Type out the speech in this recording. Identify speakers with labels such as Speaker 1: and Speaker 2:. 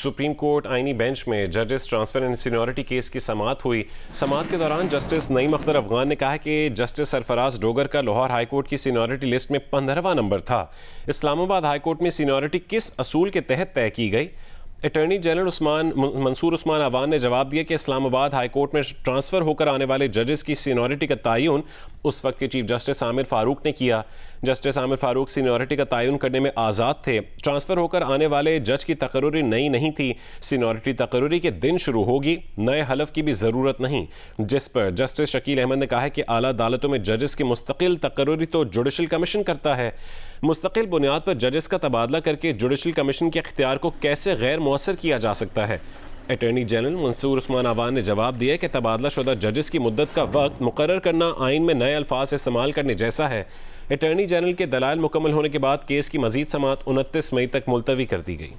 Speaker 1: Supreme court आईनी bench में जजेस ट्रांसफर एंड सीनियरिटी केस की समाअत हुई। समाअत के दौरान जस्टिस नईम अख्तर अफगान ने कहा कि जस्टिस सरफराज डोगर का लाहौर हाई कोर्ट की सीनियरिटी लिस्ट में 15वां नंबर था। इस्लामाबाद हाई कोर्ट में सीनियरिटी किस असूल के तहत तय की गई? अटॉर्नी जनरल मंसूर उस्मान अवान ने जवाब दिया कि इस्लामाबाद हाई कोर्ट में ट्रांसफ़र होकर आने वाले जजेस की सीनियरिटी का तयन उस वक्त के चीफ जस्टिस आमिर फारूक ने किया। जस्टिस आमिर फारूक सीनियरिटी का तयन करने में आज़ाद थे। ट्रांसफ़र होकर आने वाले जज की तकर्रुरी नई नहीं थी। सीनियरिटी तकर्रुरी के दिन शुरू होगी, नए हलफ की भी ज़रूरत नहीं। जिस पर जस्टिस शकील अहमद ने कहा कि आला अदालतों में जजेस की मुस्तकिल तकर्रुरी तो जुडिशल कमीशन करता है। मुस्तकिल बुनियाद पर जजेस का तबादला करके जुडिशल कमीशन के इख्तियार को कैसे गैर मुअस्सर किया जा सकता है? अटॉर्नी जनरल मंसूर उस्मान अवान ने जवाब दिया कि तबादला शुदा जजेस की मुद्दत का वक्त मुकर्रर करना आइन में नए अल्फाज इस्तेमाल करने जैसा है। अटॉर्नी जनरल के दलाइल मुकम्मल होने के बाद केस की मजीद समाअत 29 मई तक मुलतवी कर दी गई।